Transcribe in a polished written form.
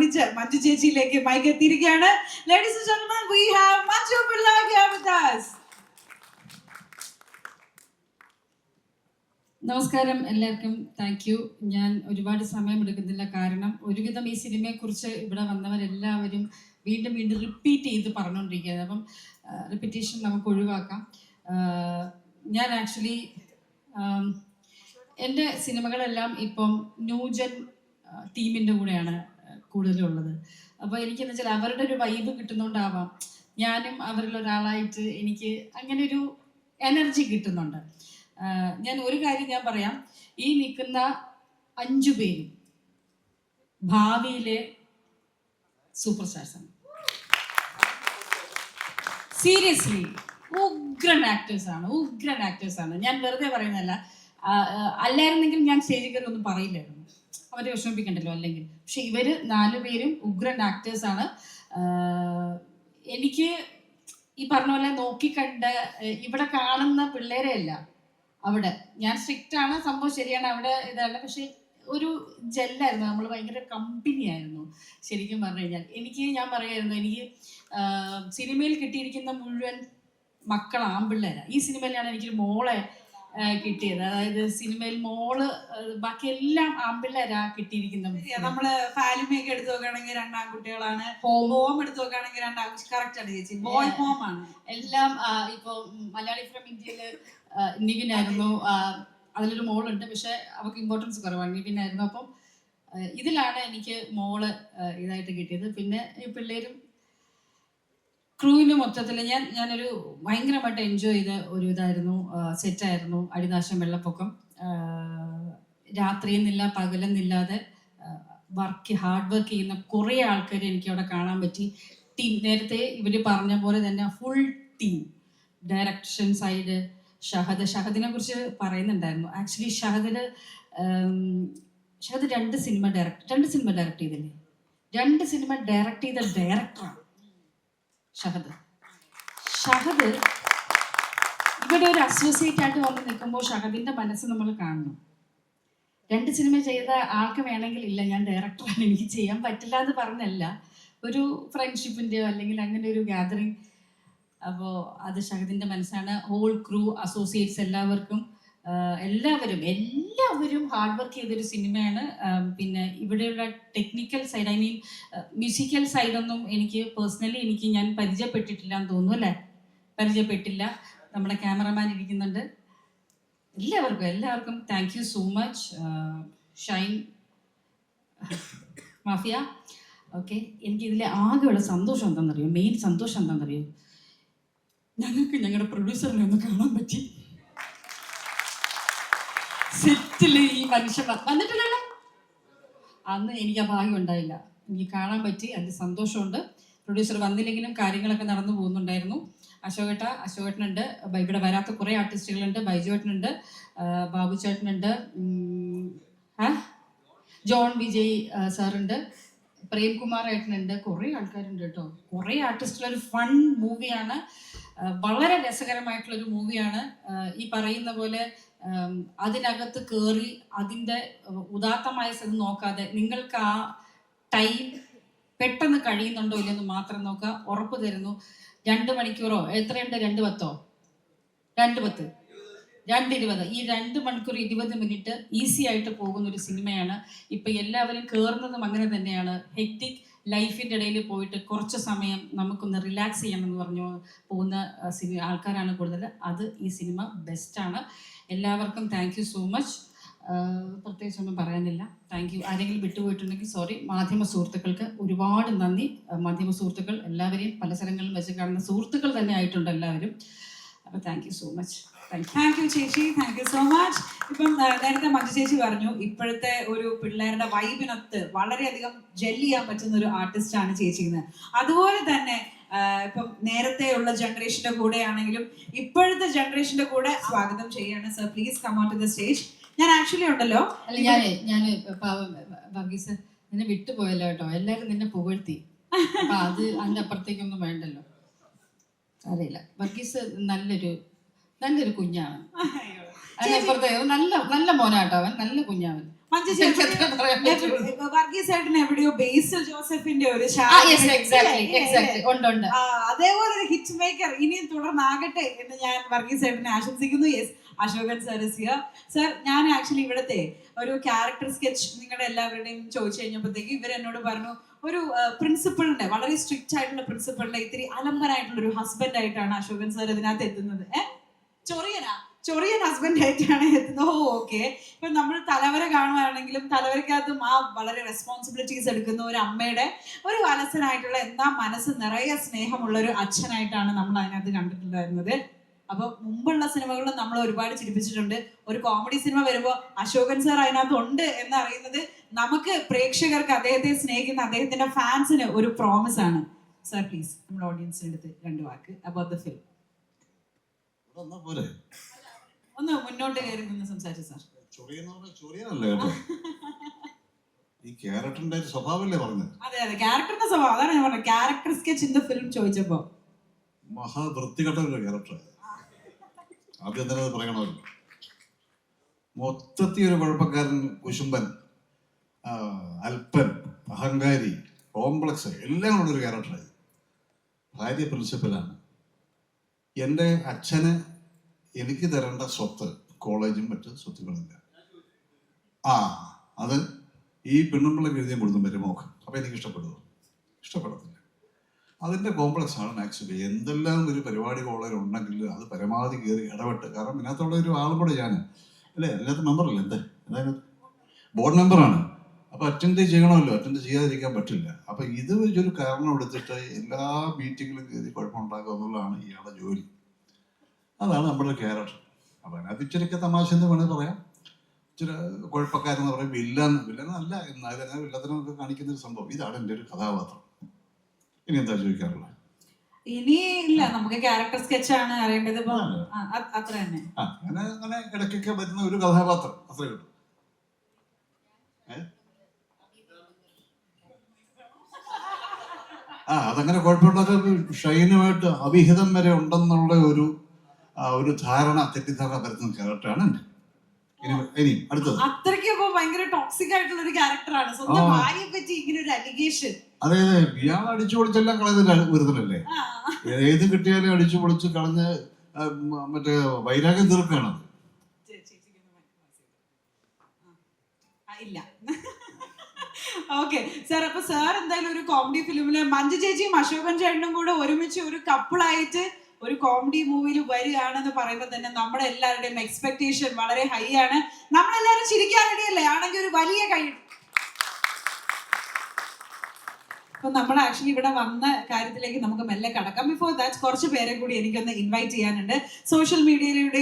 വർണ്ണിച്ച് Manju ചേച്ചിയിലേക്ക് mic എത്തിയിരിക്കുകയാണ്. Ladies and gentlemen, we have Manju Pillai here with us. നമസ്കാരം എല്ലാവർക്കും. Thank U. ഞാൻ ഒരുപാട് സമയമെടുക്കുന്നില്ല, കാരണം ഒരുവിധം ഈ സിനിമയെക്കുറിച്ച് ഇവിടെ വന്നവരെല്ലാവരും വീണ്ടും വീണ്ടും റിപ്പീറ്റ് ചെയ്ത് പറഞ്ഞുകൊണ്ടിരിക്കുകയാണ്. അപ്പം റിപ്പീറ്റേഷൻ നമുക്ക് ഒഴിവാക്കാം. ഞാൻ ആക്ച്വലി എൻ്റെ സിനിമകളെല്ലാം ഇപ്പം ന്യൂജൻ ടീമിൻ്റെ കൂടെയാണ് കൂടുതലുള്ളത്. അപ്പോൾ എനിക്കെന്ന് വെച്ചാൽ അവരുടെ ഒരു വൈബ് കിട്ടുന്നുണ്ടാവാം, ഞാനും അവരിലൊരാളായിട്ട് എനിക്ക് അങ്ങനെ ഒരു എനർജി കിട്ടുന്നുണ്ട്. ഞാൻ ഒരു കാര്യം ഞാൻ പറയാം, ഈ നിൽക്കുന്ന 5 പേരും ഭാവിയിലെ സൂപ്പർ സ്റ്റാർസാണ്. സീരിയസ്ലി ഉഗ്രൻ ആക്ടേഴ്സാണ്. ഞാൻ വെറുതെ പറയുന്നതല്ല. അല്ലായിരുന്നെങ്കിൽ ഞാൻ സ്റ്റേജിൽ കയറി ഒന്നും പറയില്ലായിരുന്നു, അവരെ വിഷമിപ്പിക്കണ്ടല്ലോ അല്ലെങ്കിൽ. പക്ഷെ ഇവര് 4 പേരും ഉഗ്രൻ ആക്ടേഴ്സാണ്. എനിക്ക് ഈ പറഞ്ഞ പോലെ നോക്കിക്കണ്ട് ഇവിടെ കാണുന്ന പിള്ളേരെ അല്ല, അവിടെ ഞാൻ സ്ട്രിക്റ്റ് ആണ്, സംഭവം ശരിയാണ്, അവിടെ ഇതല്ല. പക്ഷെ ഒരു ജെല്ലായിരുന്നു, നമ്മൾ ഭയങ്കര കമ്പനി ആയിരുന്നു ശരിക്കും പറഞ്ഞു കഴിഞ്ഞാൽ. ഞാൻ പറയായിരുന്നു, എനിക്ക് സിനിമയിൽ കിട്ടിയിരിക്കുന്ന മുഴുവൻ മക്കൾ ആൺപിള്ളേരാണ്. ഈ സിനിമയിലാണ് എനിക്കൊരു മോളെ കിട്ടിയത്. അതായത് സിനിമയിൽ മോള്, ബാക്കി എല്ലാം ആൺപിള്ളേരാ കിട്ടിയിരിക്കുന്നത്. നമ്മള് ഫാലിമയൊക്കെ എടുത്തു നോക്കുകയാണെങ്കിൽ 2 ആൺകുട്ടികളാണ്. ഹോം എടുത്തു നോക്കുകയാണെങ്കിൽ 2 കറക്റ്റ് ആണ് ചേച്ചി, ബോയ് ഹോം ആണ് എല്ലാം. ഇപ്പൊ മലയാളി ഫ്രം ഇന്ത്യയില് നിവിനായിരുന്നു, അതിലൊരു മോളുണ്ട്, പക്ഷെ അവർക്ക് ഇമ്പോർട്ടൻസ് കുറവാണ്. നിവിനായിരുന്നു. അപ്പം ഇതിലാണ് എനിക്ക് മോള് ഇതായിട്ട് കിട്ടിയത്. പിന്നെ ഈ പിള്ളേരും ക്രൂവിന് മൊത്തത്തിൽ ഞാനൊരു ഭയങ്കരമായിട്ട് എൻജോയ് ചെയ്ത ഒരു ഇതായിരുന്നു, സെറ്റായിരുന്നു. അടിനാശം വെള്ളപ്പൊക്കം, രാത്രിയെന്നില്ല പകലെന്നില്ലാതെ ഹാർഡ് വർക്ക് ചെയ്യുന്ന കുറേ ആൾക്കാരെ എനിക്ക് അവിടെ കാണാൻ പറ്റി. ടീം, നേരത്തെ ഇവർ പറഞ്ഞ പോലെ തന്നെ ഫുൾ ടീം. ഡയറക്ഷൻ സൈഡ് ഷഹദിനെ കുറിച്ച് പറയുന്നുണ്ടായിരുന്നു. ആക്ച്വലി ഷഹദ് 2 സിനിമ ഡയറക്റ്റ് ചെയ്തില്ലേ? 2 സിനിമ ഡയറക്റ്റ് ചെയ്ത ഡയറക്ടറാണ് ഷഹദ്. ഇവിടെ ഒരു അസോസിയേറ്റ് ആയിട്ട് വന്ന് നിൽക്കുമ്പോൾ ഷഹദിന്റെ മനസ്സ് നമ്മൾ കാണണം. 2 സിനിമ ചെയ്ത ആൾക്ക് വേണമെങ്കിൽ ഇല്ല ഞാൻ ഡയറക്ടറാണ്, എനിക്ക് ചെയ്യാൻ പറ്റില്ല എന്ന് പറഞ്ഞല്ല, ഒരു ഫ്രണ്ട്ഷിപ്പിൻ്റെയോ അല്ലെങ്കിൽ അങ്ങനെ ഒരു ഗാദറിങ്. അപ്പോൾ അത് ഷഹദിന്റെ മനസ്സാണ്. ഹോൾ ക്രൂ, അസോസിയേറ്റ്സ്, എല്ലാവരും ഹാർഡ് വർക്ക് ചെയ്തൊരു സിനിമയാണ്. പിന്നെ ഇവിടെയുള്ള technical side, I mean musical സൈഡൊന്നും എനിക്ക് പേഴ്സണലി ഞാൻ പരിചയപ്പെട്ടിട്ടില്ല എന്ന് തോന്നുന്നു, അല്ലേ? പരിചയപ്പെട്ടില്ല. നമ്മുടെ ക്യാമറമാൻ ഇരിക്കുന്നുണ്ട്. എല്ലാവർക്കും thank you so much. Shine mafia. Okay, എനിക്കിതിലെ ആകെയുള്ള സന്തോഷം എന്താണെന്നറിയോ? മെയിൻ സന്തോഷം എന്താണെന്നറിയോ? ഞങ്ങൾക്ക് ഞങ്ങളുടെ പ്രൊഡ്യൂസറിനെ ഒന്ന് കാണാൻ പറ്റി. സെറ്റില് ഈ മനുഷ്യൻ വന്നിട്ടില്ലല്ലോ, അന്ന് എനിക്ക് ആ ഭാഗ്യം ഉണ്ടായില്ല. എനിക്ക് കാണാൻ പറ്റി, അതിൽ സന്തോഷമുണ്ട്. പ്രൊഡ്യൂസർ വന്നില്ലെങ്കിലും കാര്യങ്ങളൊക്കെ നടന്നു പോകുന്നുണ്ടായിരുന്നു. അശോകേട്ടനുണ്ട്, ഇവിടെ വരാത്ത കുറേ ആർട്ടിസ്റ്റുകളുണ്ട്. ബൈജുവേട്ടനുണ്ട്, ബാബു ചേട്ടനുണ്ട്, ജോൺ വിജയ് സാറുണ്ട്, പ്രേംകുമാർ ഏട്ടനുണ്ട്, കുറേ ആൾക്കാരുണ്ട് കേട്ടോ. കുറേ ആർട്ടിസ്റ്റുള്ള ഒരു ഫൺ മൂവിയാണ്, വളരെ രസകരമായിട്ടുള്ളൊരു മൂവിയാണ്. ഈ പറയുന്ന പോലെ അതിനകത്ത് കയറി അതിൻ്റെ ഉദാത്തമായ സ്ഥലം നോക്കാതെ നിങ്ങൾക്ക് ആ ടൈം പെട്ടെന്ന് കഴിയുന്നുണ്ടോ ഇല്ലെന്ന് മാത്രം നോക്കുക. ഉറപ്പ് തരുന്നു, 2 മണിക്കൂറോ എത്രയുണ്ട്, 2:10 2:20 ഈ 2 മണിക്കൂർ 20 മിനിറ്റ് ഈസി ആയിട്ട് പോകുന്ന ഒരു സിനിമയാണ്. ഇപ്പം എല്ലാവരും കയറുന്നതും അങ്ങനെ തന്നെയാണ്. ഹെക്റ്റിക് ലൈഫിൻ്റെ ഇടയിൽ പോയിട്ട് കുറച്ച് സമയം നമുക്കൊന്ന് റിലാക്സ് ചെയ്യണമെന്ന് പറഞ്ഞു പോകുന്ന ആൾക്കാരാണ് കൂടുതൽ. അത് ഈ സിനിമ ബെസ്റ്റാണ്. എല്ലാവർക്കും താങ്ക് യു സോ മച്ച്. പ്രത്യേകിച്ചൊന്നും പറയാനില്ല. Thank you. ആരെങ്കിലും വിട്ടുപോയിട്ടുണ്ടെങ്കിൽ സോറി. മാധ്യമ സുഹൃത്തുക്കൾക്ക് ഒരുപാട് നന്ദി. മാധ്യമ സുഹൃത്തുക്കൾ എല്ലാവരെയും പല സ്ഥലങ്ങളിലും വെച്ച് കാണുന്ന സുഹൃത്തുക്കൾ തന്നെ ആയിട്ടുണ്ട് എല്ലാവരും. അപ്പോൾ thank you so much. Thank you ചേച്ചി, താങ്ക് യു സോ മച്ച്. ഇപ്പം നേരത്തെ മഞ്ജു ചേച്ചി പറഞ്ഞു, ഇപ്പോഴത്തെ ഒരു പിള്ളേരുടെ വൈബിനൊത്ത് വളരെയധികം ജെല്ല് ചെയ്യാൻ പറ്റുന്ന ഒരു ആർട്ടിസ്റ്റാണ് ചേച്ചിന്ന്. അതുപോലെ തന്നെ ഇപ്പം നേരത്തെ ഉള്ള ജനറേഷന്റെ കൂടെ ആണെങ്കിലും ഇപ്പോഴത്തെ ജനറേഷന്റെ കൂടെ സ്വാഗതം ചെയ്യാണ്. Sir please come on to the stage. ഞാൻ ആക്ച്വലി ഉണ്ടല്ലോ, ഞാൻ വർഗീസ് നിന്നെ വിട്ടുപോയല്ലോ കേട്ടോ. എല്ലാവരും നിന്നെ പുകഴ്ത്തി, അപ്പൊ അതിന്റെ അപ്പുറത്തേക്കൊന്നും വേണ്ടല്ലോ. അറിയില്ല, വർഗീസ് നല്ലൊരു കുഞ്ഞാണ്. അതിനപ്പുറത്തെ നല്ല മോനാട്ടോ അവൻ, നല്ല കുഞ്ഞാവൻ. മഞ്ജു എനിക്കത്ര പറയാൻ പറ്റുള്ളൂ. വർഗീസ് ഏട്ടൻ എവിടെയോ ബേസിൽ ജോസഫിന്റെ ഒരു ഉണ്ട്. അതേപോലെ ഒരു ഹിറ്റ് മേക്കർ ഇനിയും തുടർന്നാകട്ടെ എന്ന് ഞാൻ വർഗീസ് ഏട്ടനെ ആശംസിക്കുന്നു. Yes, Ashokan sir is here. Sir, ഞാൻ ആക്ച്വലി ഇവിടുത്തെ ഒരു ക്യാരക്ടർ സ്കെച്ച് നിങ്ങളുടെ എല്ലാവരുടെയും ചോദിച്ചു കഴിഞ്ഞപ്പോഴത്തേക്ക് ഇവർ എന്നോട് പറഞ്ഞു, ഒരു പ്രിൻസിപ്പളിന്റെ, വളരെ സ്ട്രിക്റ്റ് ആയിട്ടുള്ള പ്രിൻസിപ്പളിന്റെ ഇത്തിരി അലമ്പനായിട്ടുള്ള ഒരു ഹസ്ബൻഡ് ആയിട്ടാണ് അശോകൻ സർ ഇതിനകത്ത് എത്തുന്നത്. ചൊറിയൻ ഹസ്ബൻഡ് ആയിട്ടാണ് എത്തുന്നത്. ഓ, ഓക്കെ. ഇപ്പൊ നമ്മൾ തലവര കാണുകയാണെങ്കിലും തലവരക്കകത്തും ആ വളരെ റെസ്പോൺസിബിലിറ്റീസ് എടുക്കുന്ന ഒരു അമ്മയുടെ ഒരു അലസനായിട്ടുള്ള എന്നാ മനസ്സ് നിറയെ സ്നേഹമുള്ള ഒരു അച്ഛനായിട്ടാണ് നമ്മൾ അതിനകത്ത് കണ്ടിട്ടുണ്ടായിരുന്നത്. അപ്പൊ മുമ്പുള്ള സിനിമകളിൽ നമ്മൾ ഒരുപാട് ചിരിപ്പിച്ചിട്ടുണ്ട്. ഒരു കോമഡി സിനിമ വരുമ്പോൾ അശോകൻ സാർ അതിനകത്ത് ഉണ്ട് എന്നറിയുന്നത് നമുക്ക് പ്രേക്ഷകർക്ക്, അദ്ദേഹത്തെ സ്നേഹിക്കുന്ന അദ്ദേഹത്തിന്റെ ഫാൻസിന് ഒരു പ്രോമിസ് ആണ്. സാർ, പ്ലീസ് നമ്മുടെ ഓഡിയൻസിന് അടുത്ത് 2 വാക്ക് അബൌട്ട് ദ ഫിലിം. ഒന്ന് മുന്നോട്ട് കയറി നിന്ന് സംസാരിച്ചു സാർ. ഈ ക്യാരക്ടറിന്റെ സ്വഭാവമല്ലേ പറഞ്ഞത്? അതെ, ക്യാരക്ടറിന്റെ സ്വഭാവം. അതാണ് ഞാൻ പറഞ്ഞത്. Character sketch in the film ചോദിച്ചപ്പോ മഹാവൃത്തികെട്ട ഒരു ക്യാരക്ടർ. ആദ്യം തന്നെ അത് പറയണമല്ലോ. മൊത്തത്തിൽ ഒരു കുഴപ്പക്കാരൻ, കുശുംബൻ, അല്പൻ, അഹങ്കാരി, കോംപ്ലക്സ് എല്ലാം കൂടെ ഒരു ക്യാരക്ടറായി. ഭാര്യ പ്രിൻസിപ്പലാണ്. എൻ്റെ അച്ഛന് എനിക്ക് തരേണ്ട സ്വത്ത്, കോളേജും മറ്റ് സ്വത്തുക്കളില്ല. അത് ഈ പെണ്ണുമ്പിള്ളക്ക് എഴുതിയ കൊടുത്തും വരുമോക്ക്. അപ്പം എനിക്ക് ഇഷ്ടപ്പെടുമോ? ഇഷ്ടപ്പെടത്തില്ല. അതിൻ്റെ കോംപ്ലക്സ് ആണ് ആക്ച്വലി. എന്തെല്ലാം ഒരു പരിപാടി കോളേജ് ഉണ്ടെങ്കിൽ അത് പരമാവധി കയറി ഇടപെട്ട്, കാരണം ഇതിനകത്തുള്ള ഒരു ആളും കൂടെ ഞാൻ അല്ലേ, അതിനകത്ത് മെമ്പറല്ലേ, അതായത് ബോർഡ് മെമ്പറാണ്. അപ്പോൾ അറ്റൻഡ് ചെയ്യണമല്ലോ, അറ്റൻഡ് ചെയ്യാതിരിക്കാൻ പറ്റില്ല. അപ്പം ഇത് വെച്ചൊരു കാരണം എടുത്തിട്ട് എല്ലാ മീറ്റിങ്ങിലും കയറി കുഴപ്പമുണ്ടാക്കുക എന്നുള്ളതാണ് ഇയാളുടെ ജോലി. അതാണ് നമ്മുടെ ക്യാരക്ടർ. അപ്പം അതിനകത്ത് ഇച്ചിരിയൊക്കെ തമാശ എന്ന് വേണമെങ്കിൽ പറയാം. ഇച്ചിരി കുഴപ്പക്കാരെന്ന് പറയും. വില്ലനല്ല, എന്നാലും വില്ലത്തിനൊക്കെ കാണിക്കുന്ന ഒരു സംഭവം. ഇതാണ് എൻ്റെ ഒരു കഥാപാത്രം. ഇനി എന്താ ചോദിക്കാറുള്ളത്? ഇനി ഇല്ല, നമുക്ക് ക്യാരക്ടർ സ്കെച്ച് ആണ് അറിയേണ്ടത്. അത്ര തന്നെ. അങ്ങനെ ഇടയ്ക്കൊക്കെ വരുന്ന ഒരു കഥാപാത്രം, അത്രേ ഉള്ളൂ. അതങ്ങനെ കുഴപ്പമില്ലാത്ത ഷൈനുമായിട്ട് അവിഹിതം വരെ ഉണ്ടെന്നുള്ള ഒരു ധാരണ, തെറ്റിദ്ധാരണ വരുന്ന ക്യാരക്ടറാണ് എൻ്റെ. ഇനി അടുത്തത് അത്രയ്ക്ക് ഭയങ്കര ടോക്സിക് ആയിട്ടുള്ള ഒരു ക്യാരക്ടറാണ്. സ്വന്തം ഭാര്യയെ പറ്റി ഇങ്ങനെ ഒരു അലിഗേഷൻ. അതെ, ഇയാൾ അടിച്ചു പൊളിച്ചെല്ലാം കളയുന്ന ഒരുത്തനല്ലേ. ഏത് കിട്ടിയാലും അടിച്ചു പൊളിച്ച് കളഞ്ഞ് മറ്റേ വൈരാഗ്യം തീർക്കുകയാണ്. ഇല്ല, ഓക്കെ സാർ. അപ്പൊ സാർ എന്തായാലും ഒരു കോമഡി ഫിലിമില് മഞ്ജു ചേച്ചിയും അശോകൻ ചേട്ടനും കൂടെ ഒരുമിച്ച് ഒരു കപ്പിളായിട്ട് ഒരു കോമഡി മൂവിയിൽ വരികയാണെന്ന് പറയുമ്പോൾ തന്നെ നമ്മുടെ എല്ലാവരുടെയും എക്സ്പെക്ടേഷൻ വളരെ ഹൈ ആണ്. നമ്മളെല്ലാവരും ചിരിക്കാൻ റെഡിയല്ലേ? ആണെങ്കിൽ ഒരു വലിയ കൈ. അപ്പൊ നമ്മൾ ആക്ച്വലി ഇവിടെ വന്ന കാര്യത്തിലേക്ക് നമുക്ക് മെല്ലെ കടക്കാം. ബിഫോർ ദാറ്റ് കുറച്ച് പേരെ കൂടി എനിക്കൊന്ന് ഇൻവൈറ്റ് ചെയ്യാനുണ്ട്. സോഷ്യൽ മീഡിയയിലൂടെ